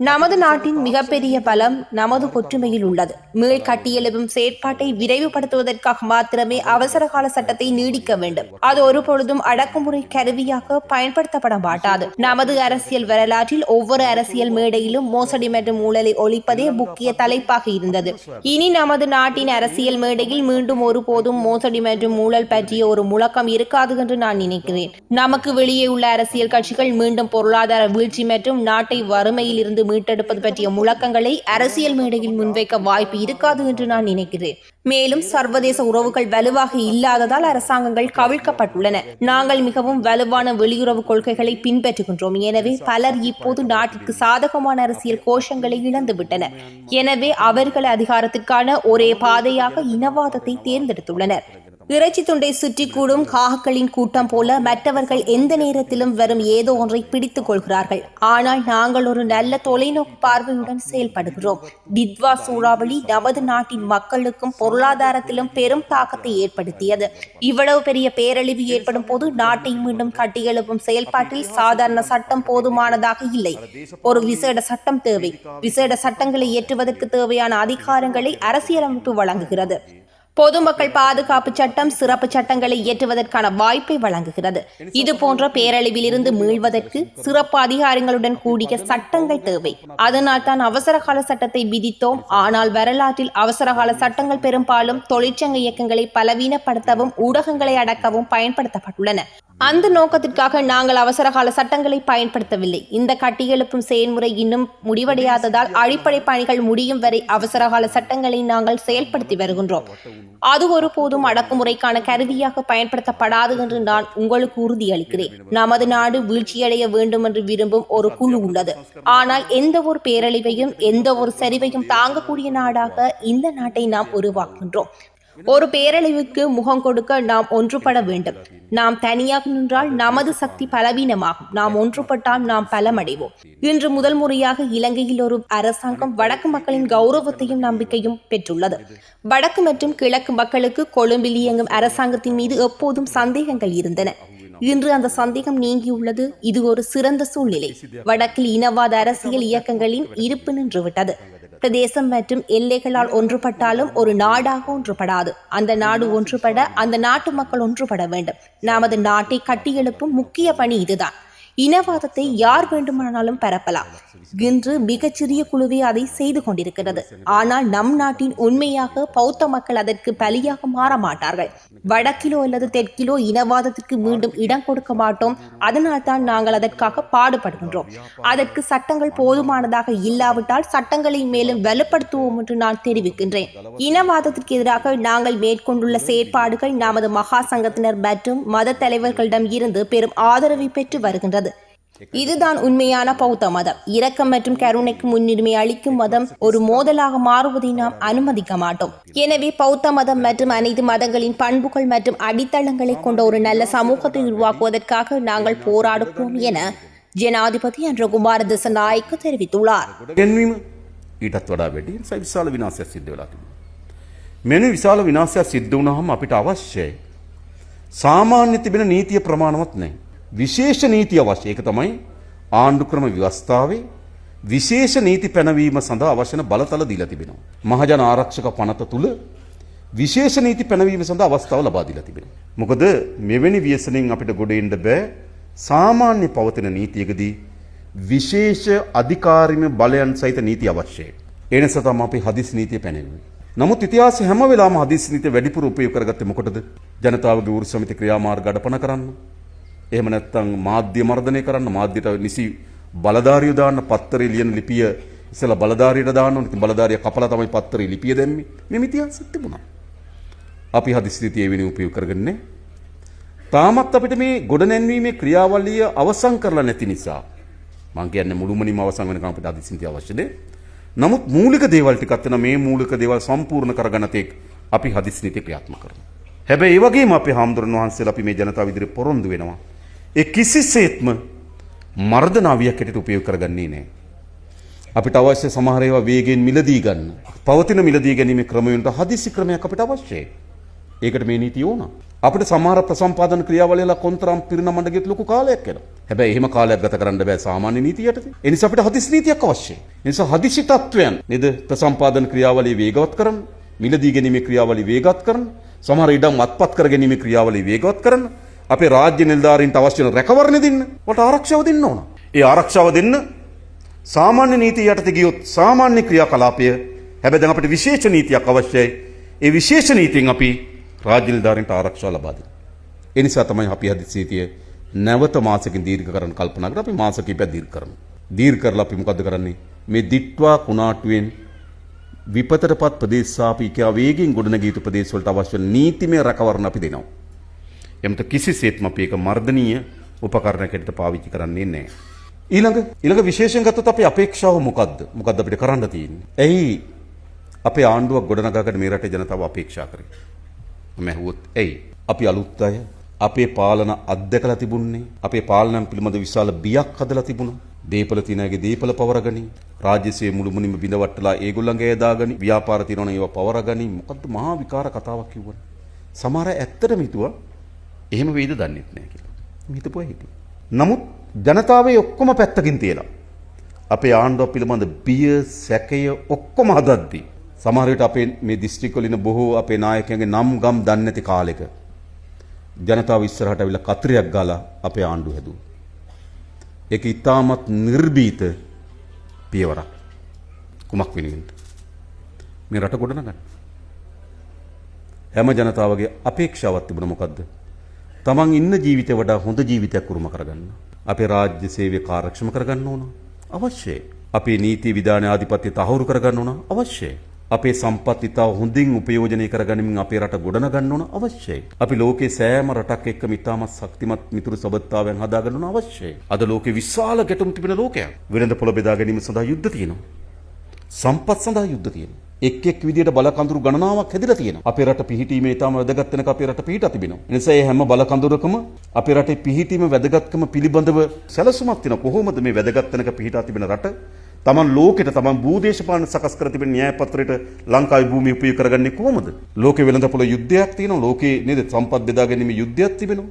நமது நாட்டின் மிகப்பெரிய பலம் நமது ஒற்றுமையில் உள்ளது. மீள் கட்டியெழுப்பும் செயற்பாட்டை விரைவுபடுத்துவதற்காக மாத்திரமே அவசர கால சட்டத்தை நீடிக்க வேண்டும். அது ஒருபொழுதும் அடக்குமுறை கருவியாக பயன்படுத்தப்பட மாட்டாது. நமது அரசியல் வரலாற்றில் ஒவ்வொரு அரசியல் மேடையிலும் மோசடி மற்றும் ஊழலை ஒழிப்பதே முக்கிய தலைப்பாக இருந்தது. இனி நமது நாட்டின் அரசியல் மேடையில் மீண்டும் ஒருபோதும் மோசடி மற்றும் ஊழல் பற்றிய ஒரு முழக்கம் இருக்காது என்று நான் நினைக்கிறேன். நமக்கு வெளியே உள்ள அரசியல் கட்சிகள் மீண்டும் பொருளாதார வீழ்ச்சி மற்றும் நாட்டை வறுமையில் இருந்து மீட்டெடுப்பது பற்றிய முழக்கங்களை அரசியல் மேடையில் முன்வைக்க வாய்ப்பு இருக்காது என்று நான் நினைக்கிறேன். மேலும் சர்வதேச உறவுகள் வலுவாக இல்லாததால் அரசாங்கங்கள் கவிழ்க்கப்பட்டுள்ளன. நாங்கள் மிகவும் வலுவான வெளியுறவு கொள்கைகளை பின்பற்றுகின்றோம். எனவே பலர் இப்போது நாட்டிற்கு சாதகமான அரசியல் கோஷங்களை இழந்துவிட்டனர். எனவே அவர்கள் அதிகாரத்திற்கான ஒரே பாதையாக இனவாதத்தை தேர்ந்தெடுத்துள்ளனர். இறைச்சி துண்டை சுற்றி கூடும் காகங்களின் கூட்டம் போல மற்றவர்கள் எந்த நேரத்திலும் வரும் ஏதோ ஒன்றை பிடித்துக் கொள்கிறார்கள். ஆனால் நாங்கள் ஒரு நல்ல தொலைநோக்கு பார்வையுடன் செயல்படுகிறோம். டிட்வா சூறாவளி நமது நாட்டின் மக்களுக்கும் பொருளாதாரத்திலும் பெரும் தாக்கத்தை ஏற்படுத்தியது. இவ்வளவு பெரிய பேரழிவு ஏற்படும் போது நாட்டை மீண்டும் கட்டியெழுப்பும் செயல்பாட்டில் சாதாரண சட்டம் போதுமானதாக இல்லை. ஒரு விசேட சட்டம் தேவை. விசேட சட்டங்களை இயற்றுவதற்கு தேவையான அதிகாரங்களை அரசியலமைப்பு வழங்குகிறது. பொதுமக்கள் பாதுகாப்பு சட்டம் சிறப்பு சட்டங்களை இயற்றுவதற்கான வாய்ப்பை வழங்குகிறது. இது போன்ற பேரழிவில் இருந்து மீள்வதற்கு சிறப்பு அதிகாரங்களுடன் கூடிய சட்டங்கள் தேவை. அதனால் தான் அவசரகால சட்டத்தை விதித்தோம். ஆனால் வரலாற்றில் அவசரகால சட்டங்கள் பெரும்பாலும் தொழிற்சங்க இயக்கங்களை பலவீனப்படுத்தவும் ஊடகங்களை அடக்கவும் பயன்படுத்தப்பட்டுள்ளன. அந்த நோக்கத்திற்காக நாங்கள் அவசரகால சட்டங்களை பயன்படுத்தவில்லை. இந்த கட்டியெழுப்பும் செயல்முறை இன்னும் முடிவடையாததால் அடிப்படை பணிகள் முடியும் வரை அவசரகால சட்டங்களை நாங்கள் செயல்படுத்தி வருகின்றோம். அது ஒருபோதும் அடக்குமுறைக்கான கருவியாக பயன்படுத்தப்படாது என்று நான் உங்களுக்கு உறுதியளிக்கிறேன். நமது நாடு வீழ்ச்சியடைய வேண்டும் என்று விரும்பும் ஒரு குழு உள்ளது. ஆனால் எந்த ஒரு பேரழிவையும் எந்த ஒரு சரிவையும் தாங்கக்கூடிய நாடாக இந்த நாட்டை நாம் உருவாக்குகின்றோம். ஒரு பேரழிவுக்கு முகம் கொடுக்க நாம் ஒன்றுபட வேண்டும். நாம் தனியாக நின்றால் நமது சக்தி பலவீனமாகும். நாம் ஒன்றுபட்டால் நாம் பலமடைவோம். இன்று முதல் முறையாக இலங்கையில் ஒரு அரசாங்கம் வடக்கு மக்களின் கௌரவத்தையும் நம்பிக்கையும் பெற்றுள்ளது. வடக்கு மற்றும் கிழக்கு மக்களுக்கு கொழும்பில் இயங்கும் அரசாங்கத்தின் மீது எப்போதும் சந்தேகங்கள் இருந்தன. இன்று அந்த சந்தேகம் நீங்கியுள்ளது. இது ஒரு சிறந்த சூழ்நிலை. வடக்கில் இனவாத அரசியல் இயக்கங்களின் இருப்பு நின்றுவிட்டது. பிரதேசம் மற்றும் எல்லைகளால் ஒன்றுபட்டாலும் ஒரு நாடாக ஒன்றுபடாது. அந்த நாடு ஒன்றுபட அந்த நாட்டு மக்கள் ஒன்றுபட வேண்டும். நமது நாட்டை கட்டியெழுப்பும் முக்கிய பணி இதுதான். இனவாதத்தை யார் வேண்டுமானாலும் பரப்பலாம். இன்று மிகச்சிறிய குழுவே அதை செய்து கொண்டிருக்கிறது. ஆனால் நம் நாட்டின் உண்மையாக பௌத்த மக்கள் அதற்கு பலியாக மாற மாட்டார்கள். வடக்கிலோ அல்லது தெற்கிலோ இனவாதத்திற்கு மீண்டும் இடம் கொடுக்க மாட்டோம். அதனால் தான் நாங்கள் அதற்காக பாடுபடுகின்றோம். அதற்கு சட்டங்கள் போதுமானதாக இல்லாவிட்டால் சட்டங்களை மேலும் வலுப்படுத்துவோம் என்று நான் தெரிவிக்கின்றேன். இனவாதத்திற்கு எதிராக நாங்கள் மேற்கொண்டுள்ள செயற்பாடுகள் நமது மகா சங்கத்தினர் மற்றும் மத தலைவர்களிடம் இருந்து பெரும் ஆதரவை பெற்று வருகின்றது. இதுதான் உண்மையான பௌத்த மதம். இரக்கம் மற்றும் கருணைக்கு முன்னுரிமை அளிக்கும் மதம். ஒரு மோதலாக மாறுவதை நாம் அனுமதிக்க மாட்டோம். எனவே பௌத்த மதம் மற்றும் அனைத்து மதங்களின் பண்புகள் மற்றும் அடித்தளங்களை கொண்ட ஒரு நல்ல சமூகத்தை உருவாக்குவதற்காக நாங்கள் போராடுவோம் என ஜனாதிபதி அன்றகுமார திசாநாயக்க தெரிவித்துள்ளார். ඊටත් වඩා වැඩි විශාල විනාශයක් සිද්ධ වෙලා තිබුණා. මෙන්න විශාල විනාශයක් සිද්ධ වුණාම අපිට අවශ්‍යයි සාමාන්‍ය තිබෙන නීතිය ප්‍රමාණවත් නැහැ. විශේෂ නීතිය අවශ්‍යයි. ඒක තමයි ආණ්ඩු ක්‍රම ව්‍යවස්ථාවේ විශේෂ නීති පැනවීම සඳහා අවශ්‍ය බලතල දීලා තිබෙනවා. මහජන ආරක්ෂක පනත තුල විශේෂ නීති පැනවීම සඳහා අවස්ථාව ලබා දීලා තිබෙනවා. මොකද මෙවැනි ව්‍යසනයෙන් අපිට ගොඩ එන්න බෑ. සාමාන්‍ය පවතින නීතියකදී විශේෂ අධිකාරිම බලයන් සහිත නීති අවශ්‍යයි. ඒ නිසා තමයි අපි හදිසි නීතිය පැනෙන්නේ. නමුත් ඉතිහාසයේ හැම වෙලාවම හදිසි නීතිය වැඩිපුර උපයෝග කරගත්තේ මොකටද? ජනතාවගේ වෘත්ති සමිති ක්‍රියාමාර්ග අඩපණ කරන්න. එහෙම නැත්නම් මාධ්‍ය මර්ධනය කරන්න, මාධ්‍යට නිසි බලධාරියෝ දාන්න, පත්තරේ ලියන ලිපිය ඉස්සලා බලධාරියට දාන්න ඕනේ. ඉතින් බලධාරියා කපලා තමයි පත්තරේ ලිපිය දැම්මේ. මේ ඉතිහාසෙත් තිබුණා. අපි හදිසි නීතිය වෙනුවෙන් උපයෝග කරගන්නේ. තාමත් අපිට මේ ගොඩනැන්වීමේ ක්‍රියාවලිය අවසන් කරලා නැති නිසා මම කියන්නේ මුළුමනින්ම අවසන් වෙනකම් අපිට හදිසි නීතිය අවශ්‍යද? නමුත් මූලික දේවල් ටිකක් තියෙනවා. මේ මූලික දේවල් සම්පූර්ණ කරගන්න තෙක් අපි හදිසි නීතිය ක්‍රියාත්මක කරනවා. හැබැයි ඒ වගේම අපේ හාමුදුරන් වහන්සේලා අපි මේ ජනතාව ඉදිරියේ පොරොන්දු වෙනවා. ඒ කිසිසේත්ම මර්ධන අවියක් හැටියට උපයෝග කරගන්නේ නැහැ. අපිට අවශ්‍ය සමහර ඒවා වේගයෙන් මිලදී ගන්න. පවතින මිලදී ගැනීමේ ක්‍රමයන්ට හදිසි ක්‍රමයක් අපිට අවශ්‍යයි. ඒකට මේ නීතිය ඕන. අපිට සමහර ප්‍රසම්පාදන ක්‍රියාවලියලා කොන්තරම් පිරිනමන්න ගියත් ලොකු කාලයක් යනවා. හැබැයි එහෙම කාලයක් ගත කරන්න බෑ සාමාන්‍ය නීති යටතේ. ඒ නිසා අපිට හදිසි නීතියක් අවශ්‍යයි. ඒ නිසා හදිසි තත්වයන් නේද ප්‍රසම්පාදන ක්‍රියාවලිය වේගවත් කරන්න, මිලදී ගැනීමේ ක්‍රියාවලිය වේගවත් කරන්න, සමහර ඉඩම් අත්පත් කර ගැනීමේ ක්‍රියාවලිය වේගවත් කරන්න, අපේ රාජ්‍ය නිලධාරීන්ට අවශ්‍ය වෙන රැකවරණ දෙන්න, වට ආරක්ෂාව දෙන්න ඕන. ඒ ආරක්ෂාව දෙන්න සාමාන්‍ය නීතිය යටතේ ගියොත් සාමාන්‍ය ක්‍රියාකලාපය හැබැයි දැන් අපිට විශේෂ නීතියක් අවශ්‍යයි. ඒ විශේෂ නීතියෙන් අපි රාජ්‍ය නිලධාරීන්ට ආරක්ෂාව ලබා දෙනවා. ඒ නිසා තමයි අපි හදිසි නීතිය නැවත මාසකින් දීර්ඝ කරන්න කල්පනා කරලා අපි මාස කිහිපයක් දීර්ඝ කරනවා. දීර්ඝ කරලා අපි මොකද්ද කරන්නේ? මේ දිට්වා කුණාටුවෙන් විපතටපත් ප්‍රදේශ සාපීකයා වේගින් ගොඩනැගී යුතු ප්‍රදේශ වලට අවශ්‍ය නීතිමය රැකවරණ අපි දෙනවා. එමෙත කිසිසේත්ම අපි ඒක මර්ධනීය උපකරණයකට පාවිච්චි කරන්නේ නැහැ. ඊළඟ විශේෂයෙන් ගත්තොත් අපේ අපේක්ෂාව මොකද්ද? මොකද්ද අපිට කරන්න තියෙන්නේ? එයි අපේ ආණ්ඩුවක් ගොඩනගාගෙන මේ රටේ ජනතාව අපේක්ෂා කරේ. මම ඇහුවොත් එයි අපි අලුත් අය අපේ පාලන අත්දැකලා තිබුණේ. අපේ පාලනයන් පිළිබඳ විශාල බියක් හදලා තිබුණා. දීපල තියනගේ දීපල පවරගනි. රාජ්‍ය සේවය මුළුමනින්ම බිඳවට්ටලා ඒගොල්ලන්ගේ යදාගනි. ව්‍යාපාර තියනවනේ ඒවා පවරගනි. මොකද්ද මහා විකාර කතාවක් කිව්වනේ. සමහර අය ඇත්තටම හිතුවා එහෙම වෙයිද දන්නෙත් නැහැ කියලා. හිතපුවා හිටියේ. නමුත් ජනතාවේ ඔක්කොම පැත්තකින් තියලා අපේ ආණ්ඩුව පිළිබඳ බිය සැකය ඔක්කොම හදද්දී සමහර විට අපේ මේ දිස්ත්‍රික්ක වල ඉන්න බොහෝ අපේ නායකයන්ගේ නම් ගම් දන්නේ නැති කාලෙක ජනතාව ඉස්සරහට අවිලා කතරයක් ගාලා අපේ ආණ්ඩුව හැදුවා. ඒක ඉතාමත් නිර්භීත පියවරක්. කුමක් වෙනුවෙන්ද? මේ රට ගොඩනගන්න. හැම ජනතාවගේ අපේක්ෂාවක් තිබුණා මොකද්ද? තමන් ඉන්න ජීවිතේ වඩා හොඳ ජීවිතයක් උරුම කරගන්න. අපේ රාජ්‍ය සේවය කාර්යක්ෂම කරගන්න ඕන. අවශ්‍යයි. අපේ නීති විධාන ආධිපත්‍ය තහවුරු කරගන්න ඕන. අවශ්‍යයි. අපේ සම්පත් ඉතාම හොඳින් උපයෝජනය කරගනිමින් අපේ රට ගොඩනගන්න ඕන. අවශ්‍යයි. අපි ලෝකේ සෑම රටක් එක්කම ඉතාමත් ශක්තිමත් මිතුරු සබඳතාවයන් හදාගන්න ඕන. අවශ්‍යයි. අද ලෝකේ විශාල ගැටුම් තිබෙන ලෝකයක්. වෙළඳ පොළ බෙදා ගැනීම සඳහා යුද්ධ තියෙනවා. සම්පත් සඳහා යුද්ධ තියෙනවා. එක් විදියට බලකඳුරු ගණනාවක් හැදිලා තියෙනවා. අපේ රට පිහිටීමේ ඉතාම වැදගත් වෙනක අපේ රට පිහිටා තිබෙනවා. ඒ නිසා මේ හැම බලකඳුරකම අපේ රටේ පිහිටීම වැදගත්කම පිළිබඳව සැලසුමක් තියෙනවා. කොහොමද මේ වැදගත් වෙනක පිහිටා තිබෙන රට තමන් ලෝකෙට තමන් භූදේශපාලන සකස් කර තිබෙන න්‍යාය පත්‍රයට ලංකාවේ භූමිය උපයෝග කරගන්නේ කොහොමද? ලෝකේ වෙළඳ පොළ යුද්ධයක් තියෙනවා. ලෝකේ නේද සම්පත් බෙදා ගැනීම යුද්ධයක් තිබෙනවා.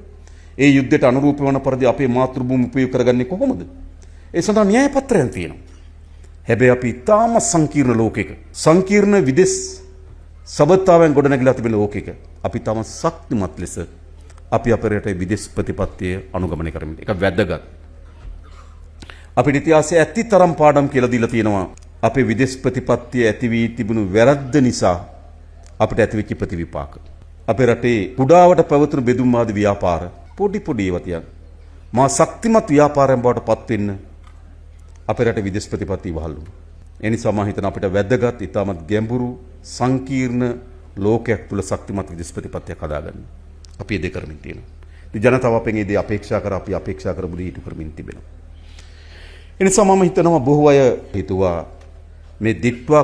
ඒ යුද්ධයට අනුරූප වන පරිදි අපේ මාතෘ භූමිය උපයෝග කරගන්නේ කොහොමද? ඒ සඳහා න්‍යාය පත්‍රයන් තියෙනවා. හැබැයි අපි ඉතාම සංකීර්ණ ලෝකයක සංකීර්ණ විදෙස් සබඳතාවයන් ගොඩනැගිලා තිබෙන ලෝකයක අපි තම ශක්තිමත් ලෙස අපි අපේ රටේ විදෙස් ප්‍රතිපත්තිය අනුගමනය කරමින් ඒක වැදගත්. අපේ ඉතිහාසයේ ඇතිතරම් පාඩම් කියලා දීලා තියෙනවා. අපේ විදෙස් ප්‍රතිපත්තිය ඇති වී තිබුණු වැරද්ද නිසා අපිට ඇතිවෙච්ච ප්‍රතිවිපාක. අපේ රටේ කුඩාවට පැවතුණු බෙදුම්වාදී ව්‍යාපාර පොඩි ඒවා තියන් මා ශක්තිමත් ව්‍යාපාරයන් බවට පත් වෙන්න අපේ රටේ විදේශ ප්‍රතිපත්ති වහල් වුණා. ඒ නිසා මම හිතන අපිට වැදගත් ඉතාමත් ගැඹුරු සංකීර්ණ ලෝකයක් තුල ශක්තිමත් විදේශ ප්‍රතිපත්තියක් හදාගන්න. අපි ඒ දේ කරමින් තියෙනවා. ඉතින් ජනතාව අපෙන් ඒ දේ අපේක්ෂා කර අපි අපේක්ෂා කරපු දේ ඉටු කරමින් තිබෙනවා. ඒ නිසා මම හිතනවා බොහෝ අය හිතුවා මේ දිට්වා